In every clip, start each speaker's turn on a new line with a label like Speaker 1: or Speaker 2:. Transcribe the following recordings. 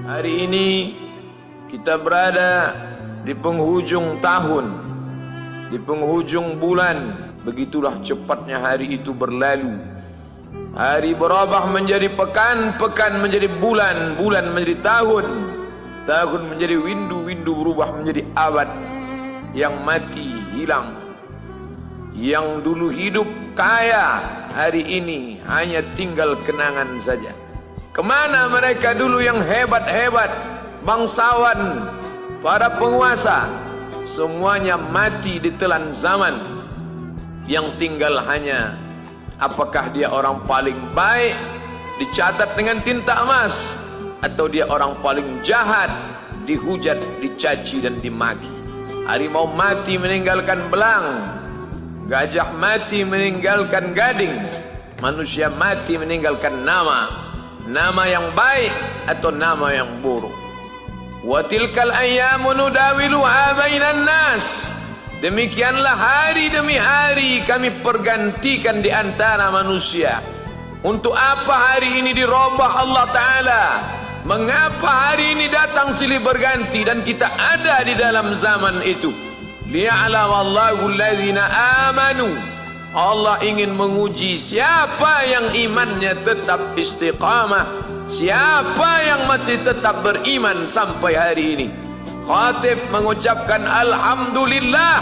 Speaker 1: Hari ini kita berada di penghujung tahun, di penghujung bulan. Begitulah cepatnya hari itu berlalu. Hari berubah menjadi pekan, pekan menjadi bulan, bulan menjadi tahun, tahun menjadi windu, windu berubah menjadi abad. Yang mati hilang, yang dulu hidup kaya, hari ini hanya tinggal kenangan saja. Kemana mereka dulu yang hebat-hebat, bangsawan, para penguasa? Semuanya mati ditelan zaman. Yang tinggal hanya apakah dia orang paling baik, dicatat dengan tinta emas, atau dia orang paling jahat, dihujat, dicaci dan dimaki. Harimau mati meninggalkan belang, gajah mati meninggalkan gading, manusia mati meninggalkan nama. Nama yang baik atau nama yang buruk. Wa tilkal ayyamu nudawiluha bainan nas. Demikianlah hari demi hari kami pergantikan di antara manusia. Untuk apa hari ini dirubah Allah Ta'ala? Mengapa hari ini datang silih berganti dan kita ada di dalam zaman itu? Liya'lamallahu alladhina amanu. Allah ingin menguji siapa yang imannya tetap istiqamah, siapa yang masih tetap beriman sampai hari ini. Khatib mengucapkan alhamdulillah,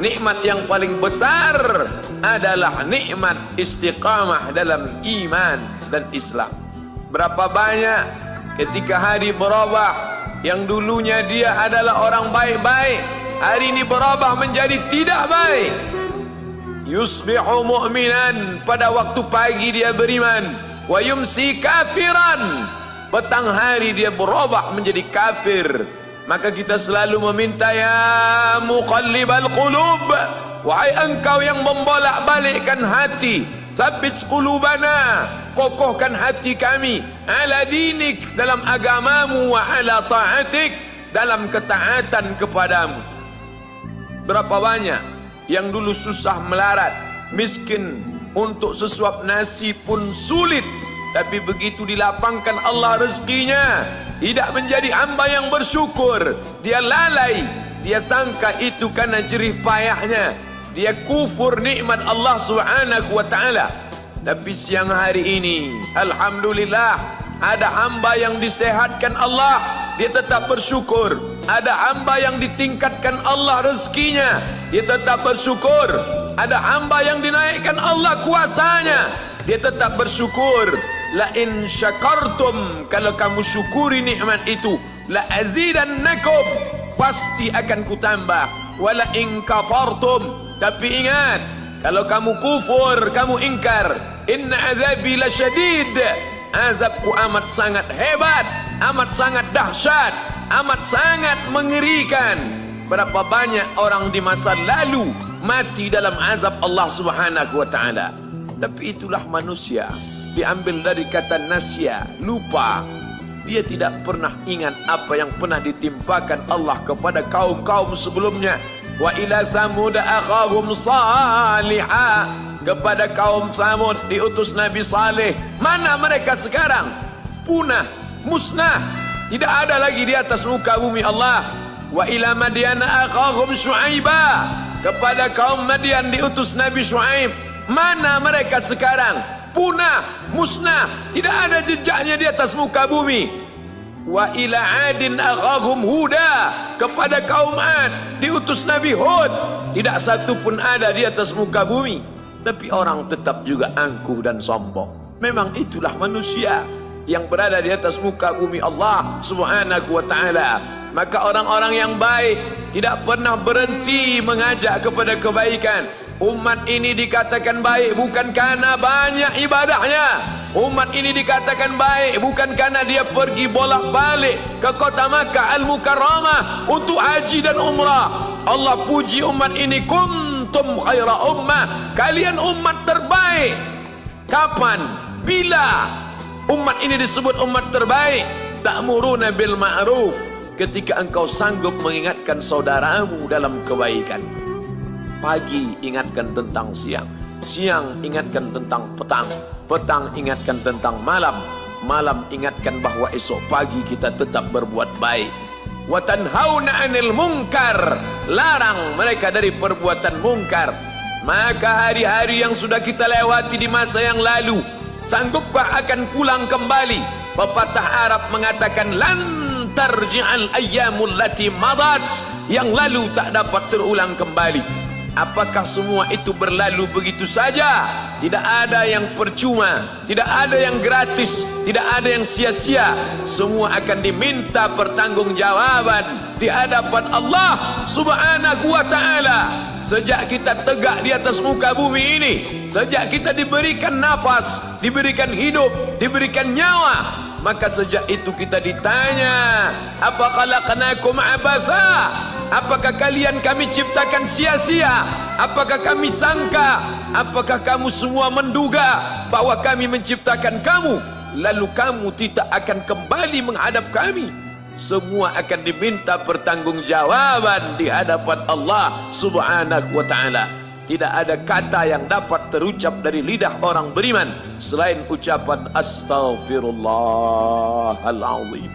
Speaker 1: nikmat yang paling besar adalah nikmat istiqamah dalam iman dan Islam. Berapa banyak ketika hari berubah, yang dulunya dia adalah orang baik-baik, hari ini berubah menjadi tidak baik. Yusbihu mu'minan, pada waktu pagi dia beriman, wa yumsi kafiran, petang hari dia berubah menjadi kafir. Maka kita selalu meminta, ya muqallibal qulub, wahai engkau yang membolak-balikkan hati, tsabbit qulubana, kokohkan hati kami, ala dinik, dalam agamamu, wa ala ta'atik, dalam ketaatan kepadamu. Berapa banyak yang dulu susah melarat, miskin, untuk sesuap nasi pun sulit, tapi begitu dilapangkan Allah rezekinya, tidak menjadi hamba yang bersyukur. Dia lalai, dia sangka itu karena jerih payahnya, dia kufur nikmat Allah Subhanahu wa ta'ala. Tapi siang hari ini, alhamdulillah, ada hamba yang disehatkan Allah, dia tetap bersyukur. Ada hamba yang ditingkatkan Allah rezekinya, dia tetap bersyukur. Ada hamba yang dinaikkan Allah kuasanya, dia tetap bersyukur. La in syakartum, kalau kamu syukuri nikmat itu, la azidannakum, pasti akan kutambah. Wala in kafartum, tapi ingat, kalau kamu kufur, kamu ingkar, inna azabi lasyadid, azabku amat sangat hebat, amat sangat dahsyat, amat sangat mengerikan. Berapa banyak orang di masa lalu mati dalam azab Allah Subhanahu wa ta'ala. Tapi itulah manusia, diambil dari kata nasya, lupa. Dia tidak pernah ingat apa yang pernah ditimpakan Allah kepada kaum-kaum sebelumnya. Wa ila samud akhahum salihah, kepada kaum Samud diutus Nabi Saleh. Mana mereka sekarang? Punah, musnah, tidak ada lagi di atas muka bumi Allah. Wa ila Madyan akhahum Syuaiba, kepada kaum Madian diutus Nabi Syuaib. Mana mereka sekarang? Punah, musnah, tidak ada jejaknya di atas muka bumi. Wa ila Adin akhahum Huda, kepada kaum Ad diutus Nabi Hud. Tidak satu pun ada di atas muka bumi. Tapi orang tetap juga angkuh dan sombong. Memang itulah manusia yang berada di atas muka bumi Allah Subhanahu wa ta'ala. Maka orang-orang yang baik tidak pernah berhenti mengajak kepada kebaikan. Umat ini dikatakan baik bukan karena banyak ibadahnya. Umat ini dikatakan baik bukan karena dia pergi bolak-balik ke kota Makkah Al-Mukarramah untuk haji dan umrah. Allah puji umat ini, kuntum khaira ummah, kalian umat terbaik. Kapan? Bila umat ini disebut umat terbaik? Ta'muruna bil ma'ruf, ketika engkau sanggup mengingatkan saudaramu dalam kebaikan. Pagi ingatkan tentang siang, siang ingatkan tentang petang, petang ingatkan tentang malam, malam ingatkan bahwa esok pagi kita tetap berbuat baik. Wa tanhauna 'anil munkar, larang mereka dari perbuatan mungkar. Maka hari-hari yang sudah kita lewati di masa yang lalu, sanggupkah akan pulang kembali? Pepatah Arab mengatakan lan tarji'al ayyamul lati madat, yang lalu tak dapat terulang kembali. Apakah semua itu berlalu begitu saja? Tidak ada yang percuma, tidak ada yang gratis, tidak ada yang sia-sia. Semua akan diminta pertanggungjawaban di hadapan Allah Subhanahu wa ta'ala. Sejak kita tegak di atas muka bumi ini, sejak kita diberikan nafas, diberikan hidup, diberikan nyawa, maka sejak itu kita ditanya, apa khalaqnakum abatha? Apakah kalian kami ciptakan sia-sia? Apakah kami sangka? Apakah kamu semua menduga bahwa kami menciptakan kamu lalu kamu tidak akan kembali menghadap kami? Semua akan diminta pertanggungjawaban di hadapan Allah Subhanahu wa ta'ala. Tidak ada kata yang dapat terucap dari lidah orang beriman selain ucapan astaghfirullahalazim.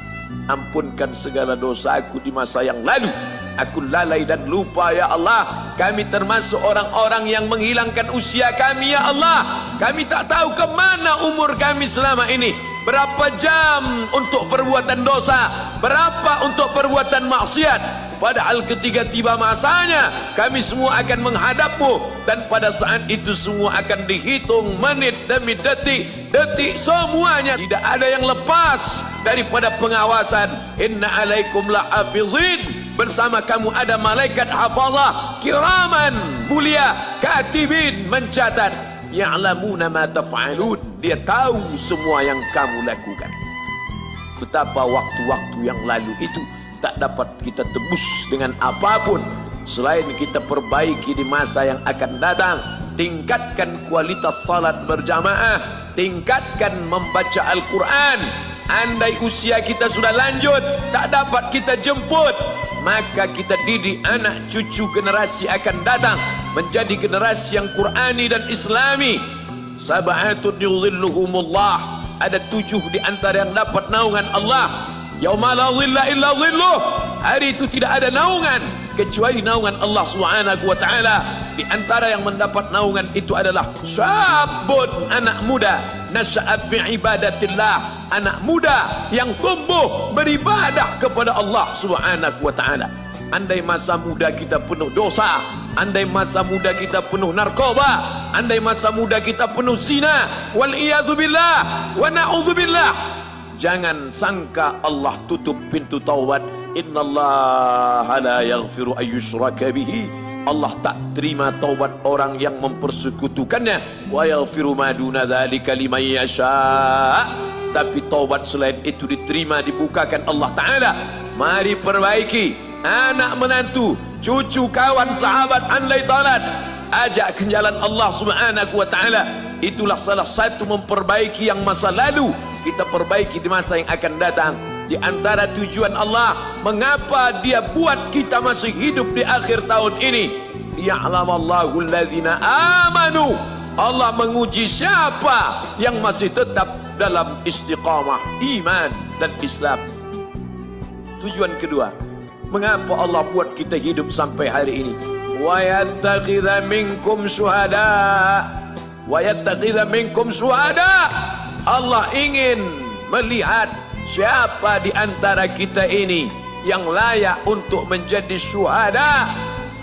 Speaker 1: Ampunkan segala dosaku di masa yang lalu. Aku lalai dan lupa ya Allah. Kami termasuk orang-orang yang menghilangkan usia kami ya Allah. Kami tak tahu kemana umur kami selama ini. Berapa jam untuk perbuatan dosa, berapa untuk perbuatan maksiat. Padahal ketika tiba masanya, kami semua akan menghadapmu, dan pada saat itu semua akan dihitung menit demi detik, detik semuanya. Tidak ada yang lepas daripada pengawasan. Inna alaikum la'afizin, bersama kamu ada malaikat hafazah kiraman mulia, katibin mencatat, ya'lamuna ma taf'alun, dia tahu semua yang kamu lakukan. Betapa waktu-waktu yang lalu itu tak dapat kita tebus dengan apapun selain kita perbaiki di masa yang akan datang. Tingkatkan kualitas salat berjamaah, tingkatkan membaca Al-Quran. Andai usia kita sudah lanjut, tak dapat kita jemput, maka kita didik anak cucu generasi akan datang menjadi generasi yang Qurani dan Islami. Sab'atun yudhilluhumullah, ada 7 di antara yang dapat naungan Allah. Yauma la dhilla illa dhilluh, hari itu tidak ada naungan kecuali naungan Allah Subhanahu wa ta'ala. Di antara yang mendapat naungan itu adalah syabun, anak muda, nasya'a fi ibadatillah, anak muda yang tumbuh beribadah kepada Allah Subhanahu wa ta'ala. Andai masa muda kita penuh dosa, andai masa muda kita penuh narkoba, andai masa muda kita penuh zina, wal iyadzu billah wa na'udzu billah, jangan sangka Allah tutup pintu taubat. Innallaha la yaghfiru ayyushraka bihi, Allah tak terima taubat orang yang mempersekutukannya. Wa yaghfiru ma duna dzalika liman yasha, tapi taubat selain itu diterima, dibukakan Allah Ta'ala. Mari perbaiki. Anak menantu, cucu, kawan, sahabat, andai talat, ajak ke jalan Allah Subhanahu wa ta'ala. Itulah salah satu memperbaiki yang masa lalu, kita perbaiki di masa yang akan datang. Di antara tujuan Allah mengapa dia buat kita masih hidup di akhir tahun ini, liya'lamallahu allazina amanu, Allah menguji siapa yang masih tetap dalam istiqamah iman dan Islam. Tujuan kedua, mengapa Allah buat kita hidup sampai hari ini? Wa yattakhidha minkum syuhada, wa yattakhidha minkum syuhada, Allah ingin melihat siapa di antara kita ini yang layak untuk menjadi syuhada.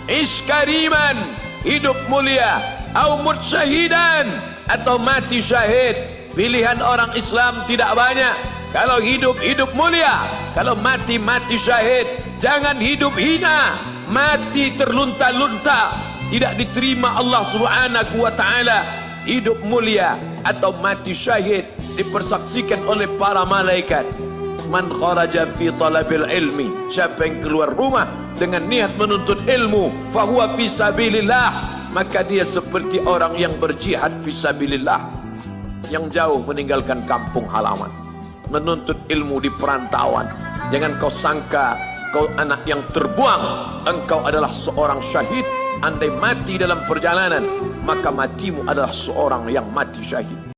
Speaker 1: Iskariman, hidup mulia, au mutsyahidan, atau mati syahid. Pilihan orang Islam tidak banyak. Kalau hidup, hidup mulia. Kalau mati, mati syahid. Jangan hidup hina, mati terlunta-lunta, tidak diterima Allah Subhanahu wa ta'ala. Hidup mulia atau mati syahid dipersaksikan oleh para malaikat. Man kharaja fi talabil ilmi, siapa yang keluar rumah dengan niat menuntut ilmu, fahuwa fi sabilillah, maka dia seperti orang yang berjihad fi sabilillah, yang jauh meninggalkan kampung halaman, menuntut ilmu di perantauan. Jangan kau sangka kau anak yang terbuang, engkau adalah seorang syahid. Andai mati dalam perjalanan, maka matimu adalah seorang yang mati syahid.